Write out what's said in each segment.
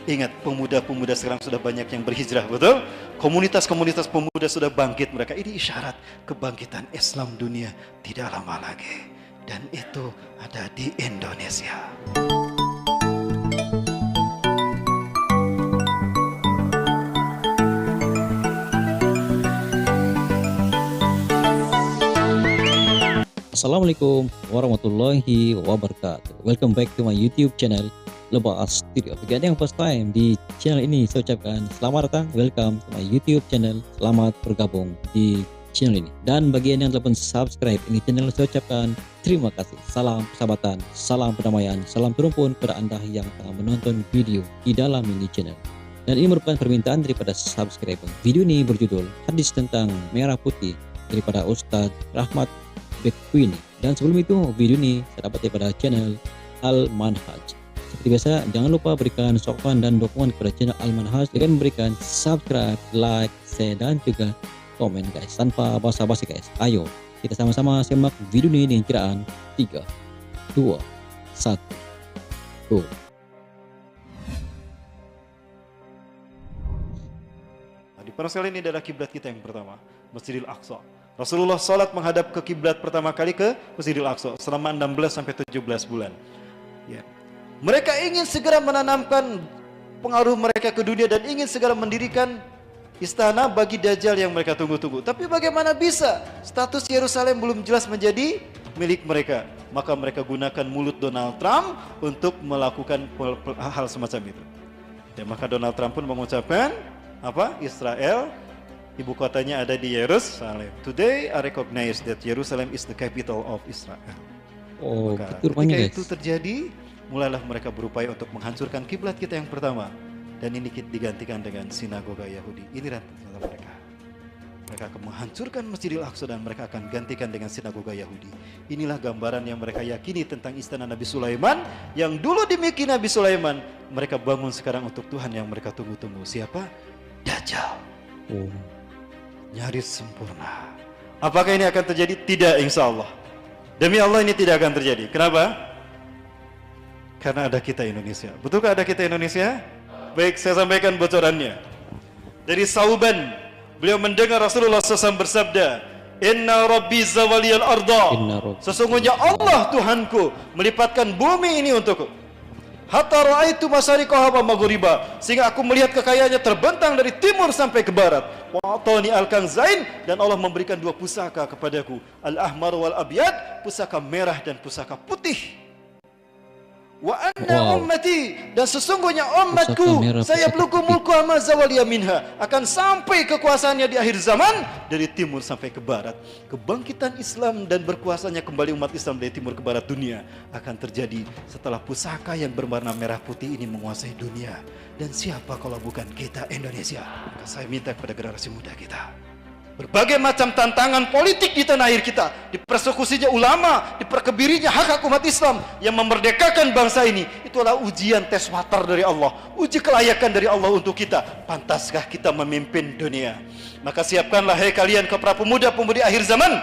Ingat, pemuda-pemuda sekarang sudah banyak yang berhijrah, betul? Komunitas-komunitas pemuda sudah bangkit mereka. Ini isyarat kebangkitan Islam dunia tidak lama lagi. Dan itu ada di Indonesia. Assalamualaikum warahmatullahi wabarakatuh. Welcome back to my YouTube channel Lebas Studio. Bagi Anda yang first time di channel ini, saya ucapkan selamat datang, welcome to my YouTube channel. Selamat bergabung di channel ini. Dan bagi Anda yang telah subscribe ini channel, saya ucapkan terima kasih. Salam persahabatan, salam perdamaian, salam terumpun kepada Anda yang tengah menonton video di dalam ini channel. Dan ini merupakan permintaan daripada subscriber. Video ini berjudul Hadis tentang Merah Putih daripada Ustadz Rahmat Bekwini. Dan sebelum itu, video ini saya dapat daripada channel Al Manhaj. Seperti biasa, jangan lupa berikan sokongan dan dukungan kepada channel Al Manhaj dengan memberikan subscribe, like, share, dan juga komen guys. Tanpa basa-basi guys, ayo kita sama-sama simak video ini dengan kiraan 3, 2, 1, go. Di Israel ini adalah kiblat kita yang pertama, Masjidil Aqsa. Rasulullah salat menghadap ke kiblat pertama kali ke Masjidil Aqsa selama 16 sampai 17 bulan. Ya. Mereka ingin segera menanamkan pengaruh mereka ke dunia dan ingin segera mendirikan istana bagi Dajjal yang mereka tunggu-tunggu. Tapi bagaimana bisa status Yerusalem belum jelas menjadi milik mereka? Maka mereka gunakan mulut Donald Trump untuk melakukan hal semacam itu. Ya, maka Donald Trump pun mengucapkan apa? Israel ibu kotanya ada di Yerusalem. Today I recognize that Jerusalem is the capital of Israel. Oh, maka betul ketika guys. itu terjadi, mulailah mereka berupaya untuk menghancurkan kiblat kita yang pertama. Dan ini digantikan dengan sinagoga Yahudi. Ini rencana mereka. Mereka akan menghancurkan Masjidil Aqsa dan mereka akan gantikan dengan sinagoga Yahudi. Inilah gambaran yang mereka yakini tentang istana Nabi Sulaiman. Yang dulu dimiliki Nabi Sulaiman, mereka bangun sekarang untuk Tuhan yang mereka tunggu-tunggu. Siapa? Dajjal. Oh. Nyaris sempurna. Apakah ini akan terjadi? Tidak, insya Allah. Demi Allah ini tidak akan terjadi. Kenapa? Karena ada kita Indonesia. Betulkah ada kita Indonesia? Baik, saya sampaikan bocorannya. Dari Sauban, beliau mendengar Rasulullah SAW bersabda, Inna Rabbi zawaliyal arda. Sesungguhnya Allah Tuhanku melipatkan bumi ini untukku. Hatta ra'aitu masyariqaha wa maghriba, sehingga aku melihat kekayaannya terbentang dari timur sampai ke barat. Wa atani al-kanzain, dan Allah memberikan dua pusaka kepadaku, al-ahmar wal abyad, pusaka merah dan pusaka putih. Wa anna ummati, dan sesungguhnya umatku saya belum mulku ma zawaliya minha, akan sampai kekuasaannya di akhir zaman dari timur sampai ke barat. Kebangkitan Islam dan berkuasanya kembali umat Islam dari timur ke barat dunia akan terjadi setelah pusaka yang berwarna merah putih ini menguasai dunia. Dan siapa kalau bukan kita Indonesia? Maka saya minta kepada generasi muda kita, berbagai macam tantangan politik di tanah air kita, dipersekusinya ulama, diperkebirinya hak-hak umat Islam yang memerdekakan bangsa ini, itu adalah ujian tes watar dari Allah, uji kelayakan dari Allah untuk kita. Pantaskah kita memimpin dunia? Maka siapkanlah hai kalian ke para pemuda-pemudi akhir zaman.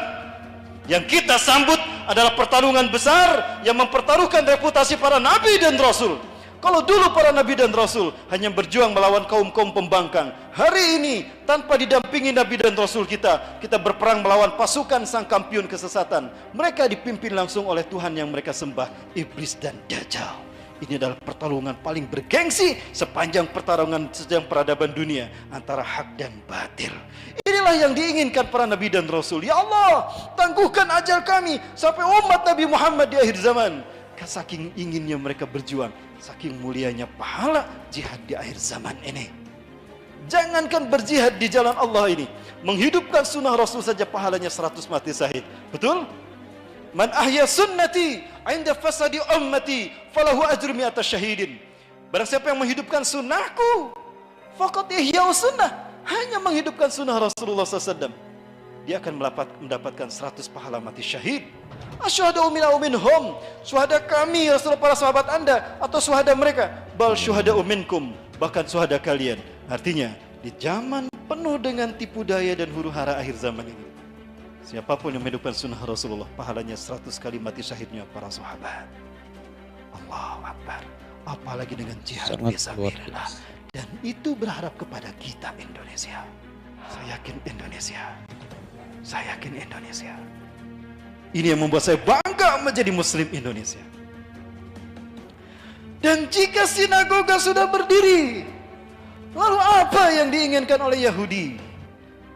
Yang kita sambut adalah pertarungan besar yang mempertaruhkan reputasi para nabi dan rasul. Kalau dulu para nabi dan rasul hanya berjuang melawan kaum-kaum pembangkang, hari ini tanpa didampingi nabi dan rasul kita berperang melawan pasukan sang kampiun kesesatan. Mereka dipimpin langsung oleh Tuhan yang mereka sembah, iblis dan Dajjal. Ini adalah pertarungan paling bergengsi sepanjang pertarungan sejak peradaban dunia antara hak dan batil. Inilah yang diinginkan para nabi dan rasul. Ya Allah, tangguhkan ajal kami sampai umat Nabi Muhammad di akhir zaman. Saking inginnya mereka berjuang, saking mulianya pahala jihad di akhir zaman ini. Jangankan berjihad di jalan Allah ini, menghidupkan sunnah Rasul saja pahalanya 100 mati syahid. Betul? Man ahya sunnati inda fasadi ummati falahu ajru mi'ata syahidin. Barang siapa yang menghidupkan sunnahku, faqad ihya sunnah, hanya menghidupkan sunnah Rasulullah SAW, dia akan mendapatkan 100 pahala mati syahid. Asyhadu minhum, syuhada kami Rasulullah, para sahabat Anda atau syuhada mereka, bal syuhada minkum, bahkan syuhada kalian. Artinya di zaman penuh dengan tipu daya dan huru-hara akhir zaman ini, siapapun yang menghidupkan sunnah Rasulullah, pahalanya 100 kali mati syahidnya para sahabat. Allahu Akbar. apalagi dengan jihad Sangat luar fisabilillah. biasa. Dan itu berharap kepada kita Indonesia. Saya yakin Indonesia. Saya yakin Indonesia. Ini yang membuat saya bangga menjadi Muslim Indonesia. Dan jika sinagoga sudah berdiri, lalu apa yang diinginkan oleh Yahudi?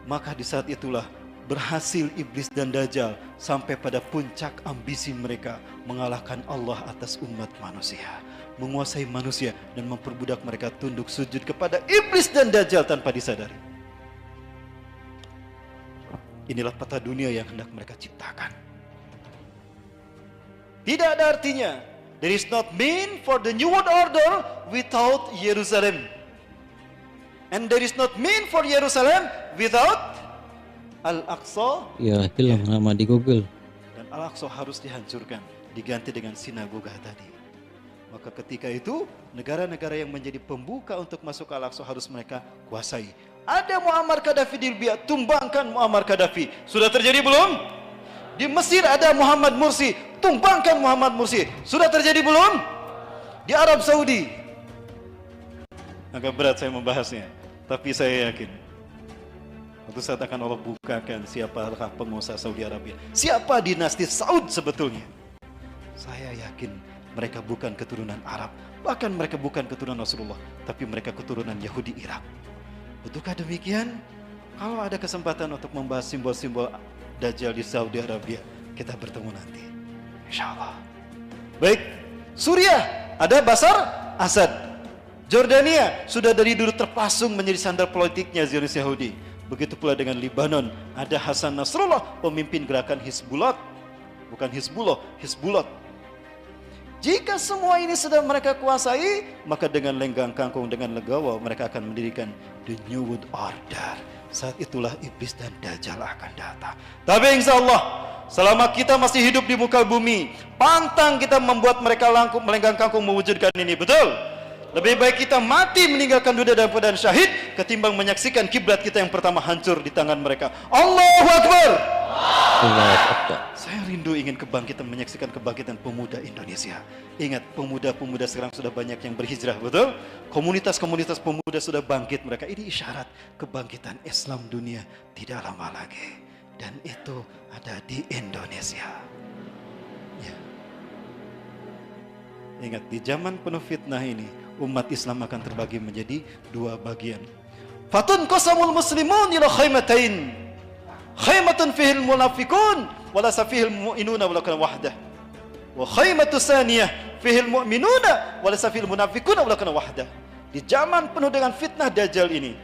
Maka di saat itulah berhasil iblis dan dajjal sampai pada puncak ambisi mereka mengalahkan Allah atas umat manusia, menguasai manusia dan memperbudak mereka tunduk sujud kepada iblis dan dajjal tanpa disadari. Inilah peta dunia yang hendak mereka ciptakan. Tidak ada artinya. There is not mean for the new world order without Jerusalem. And there is not mean for Jerusalem without Al-Aqsa. Ya, hilang nama di Google. Dan Al-Aqsa harus dihancurkan, diganti dengan sinagoga tadi. Maka ketika itu negara-negara yang menjadi pembuka untuk masuk ke Al-Aqsa harus mereka kuasai. Ada Muammar Gaddafi di Libya, tumbangkan Muammar Gaddafi. Sudah terjadi belum? Di Mesir ada Muhammad Mursi, tumbangkan Muhammad Mursi. Sudah terjadi belum? Di Arab Saudi. Agak berat saya membahasnya, tapi saya yakin suatu saat akan Allah bukakan siapakah penguasa Saudi Arabia, siapa dinasti Saud sebetulnya. Saya yakin mereka bukan keturunan Arab, bahkan mereka bukan keturunan Rasulullah, tapi mereka keturunan Yahudi Irak. Betulkah demikian? Kalau ada kesempatan untuk membahas simbol-simbol Dajjal di Saudi Arabia, kita bertemu nanti, insya Allah. Baik, Suriah ada Bashar Assad. Jordania sudah dari dulu terpasung menjadi sandar politiknya Zionis Yahudi. Begitu pula dengan Lebanon, ada Hasan Nasrullah, pemimpin gerakan Hizbullah, bukan Hizbullah, Hizbullah. Jika semua ini sudah mereka kuasai, maka dengan lenggang kangkung, dengan legawa mereka akan mendirikan the New World Order. Saat itulah iblis dan dajjal akan datang. Tapi insya Allah, selama kita masih hidup di muka bumi, pantang kita membuat mereka melenggang kangkung mewujudkan ini, betul? Lebih baik kita mati meninggalkan dunia dalam keadaan syahid ketimbang menyaksikan kiblat kita yang pertama hancur di tangan mereka. Allahu Akbar. Allahu Akbar. Saya rindu ingin kebangkitan, menyaksikan kebangkitan pemuda Indonesia. Ingat, pemuda-pemuda sekarang sudah banyak yang berhijrah, betul? Komunitas-komunitas pemuda sudah bangkit mereka. Ini isyarat kebangkitan Islam dunia tidak lama lagi. Dan itu ada di Indonesia. Ya. Ingat, di zaman penuh fitnah ini, umat Islam akan terbagi menjadi dua bagian. Fatun qasamul muslimun ila khaymatain. Khaymatun fihil munafiqun wala safihil mu'minuna wala kana wahdah. Wa khaymatu saniyah fihil mu'minuna wala safihil munafiquna wala kana wahdah. Di zaman penuh dengan fitnah dajjal ini,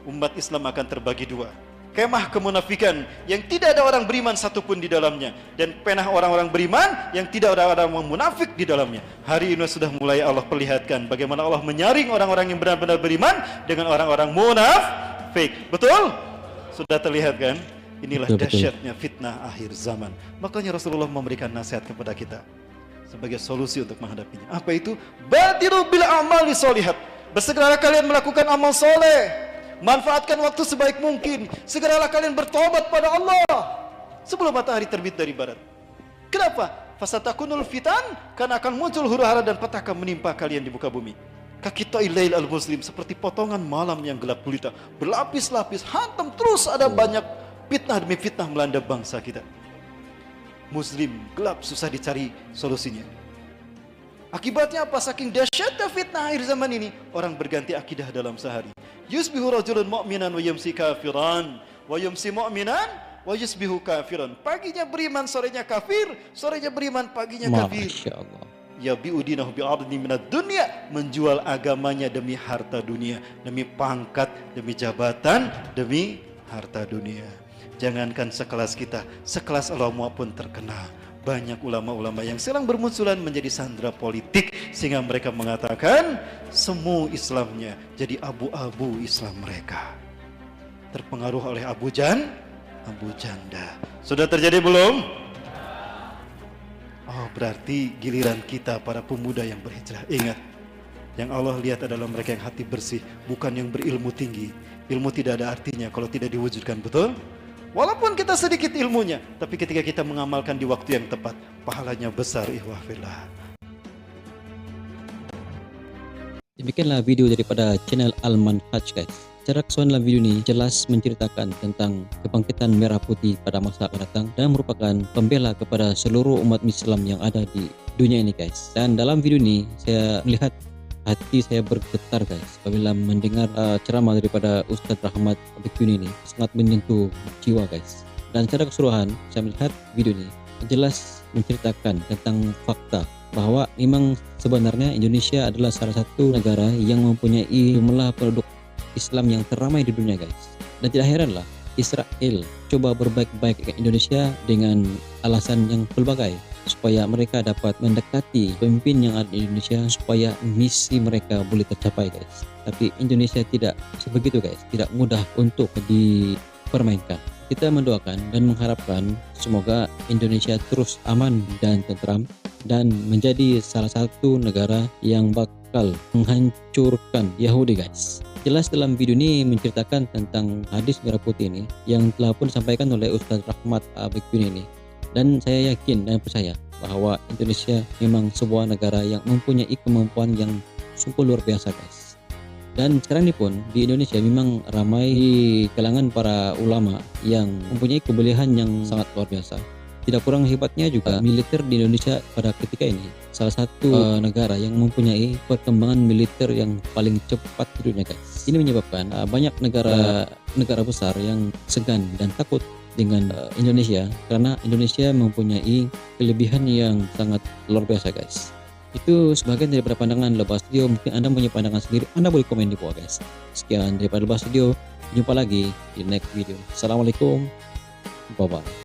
umat Islam akan terbagi dua. Kemah kemunafikan yang tidak ada orang beriman satupun di dalamnya, dan penah orang-orang beriman yang tidak ada orang munafik di dalamnya. Hari ini sudah mulai Allah perlihatkan bagaimana Allah menyaring orang-orang yang benar-benar beriman dengan orang-orang munafik. Betul? Sudah terlihat kan? Inilah dahsyatnya fitnah akhir zaman. Makanya Rasulullah memberikan nasihat kepada kita sebagai solusi untuk menghadapinya. Apa itu? Badiru bil a'mali sholihat. Bersegeralah kalian melakukan amal soleh. Manfaatkan waktu sebaik mungkin. Segeralah kalian bertobat pada Allah sebelum matahari terbit dari barat. Kenapa? Fasatakunul fitan, karena akan muncul huru-hara dan petaka menimpa kalian di muka bumi. Kakita ilail al-muslim, seperti potongan malam yang gelap gulita, berlapis-lapis, hantam terus ada banyak fitnah demi fitnah melanda bangsa kita. Muslim gelap, susah dicari solusinya. Akibatnya apa? Saking dahsyatnya fitnah akhir zaman ini, orang berganti akidah dalam sehari. Yusbihu rajulun mu'minan wa yumsi kafiran, wa yumsi mu'minan wa yusbihu kafiran. Paginya beriman, sorenya kafir, sorenya beriman, paginya kafir. Masya Allah. Ya bi'udinahu bi'adni minad dunia, menjual agamanya demi harta dunia, demi pangkat, demi jabatan, demi harta dunia. Jangankan sekelas kita, sekelas ulama pun terkena. Banyak ulama-ulama yang sekarang bermunculan menjadi sandera politik, sehingga mereka mengatakan semu Islamnya jadi abu-abu Islam mereka. Terpengaruh oleh Abu Janda. Sudah terjadi belum? Oh, berarti giliran kita para pemuda yang berhijrah. Ingat, yang Allah lihat adalah mereka yang hati bersih, bukan yang berilmu tinggi. Ilmu tidak ada artinya kalau tidak diwujudkan, betul? Walaupun kita sedikit ilmunya, tapi ketika kita mengamalkan di waktu yang tepat, pahalanya besar, ihwah fillah. Demikianlah video daripada channel Al-Manhaj guys. Secara keseluruhan dalam video ini jelas menceritakan tentang kebangkitan merah putih pada masa akan datang dan merupakan pembela kepada seluruh umat Islam yang ada di dunia ini guys. Dan dalam video ini saya melihat hati saya bergetar guys apabila mendengar ceramah daripada Ustadz Rahmat Abekuni ini, sangat menyentuh jiwa guys. Dan secara keseluruhan saya melihat video ini jelas menceritakan tentang fakta bahwa memang sebenarnya Indonesia adalah salah satu negara yang mempunyai jumlah penduduk Islam yang teramai di dunia guys. Dan tidak heranlah Israel coba berbaik-baik ke Indonesia dengan alasan yang berbagai supaya mereka dapat mendekati pemimpin yang ada di Indonesia supaya misi mereka boleh tercapai guys. Tapi Indonesia tidak sebegitu guys, tidak mudah untuk dipermainkan. Kita mendoakan dan mengharapkan semoga Indonesia terus aman dan tentram dan menjadi salah satu negara yang bakal menghancurkan Yahudi guys. Jelas dalam video ini menceritakan tentang hadis merah putih ini yang telah pun disampaikan oleh Ustadz Rahmat Abekuni ini. Dan saya yakin dan percaya bahwa Indonesia memang sebuah negara yang mempunyai kemampuan yang sungguh luar biasa guys. Dan sekarang ini pun di Indonesia memang ramai di kalangan para ulama yang mempunyai kebolehan yang sangat luar biasa. Tidak kurang hebatnya juga militer di Indonesia pada ketika ini salah satu negara yang mempunyai perkembangan militer yang paling cepat di dunia guys. Ini menyebabkan banyak negara besar yang segan dan takut dengan Indonesia karena Indonesia mempunyai kelebihan yang sangat luar biasa guys. Itu sebagian daripada pandangan Lebah Studio. Mungkin Anda punya pandangan sendiri, Anda boleh komen di bawah guys. Sekian daripada Lebah Studio, jumpa lagi di next video. Assalamualaikum, bye bye.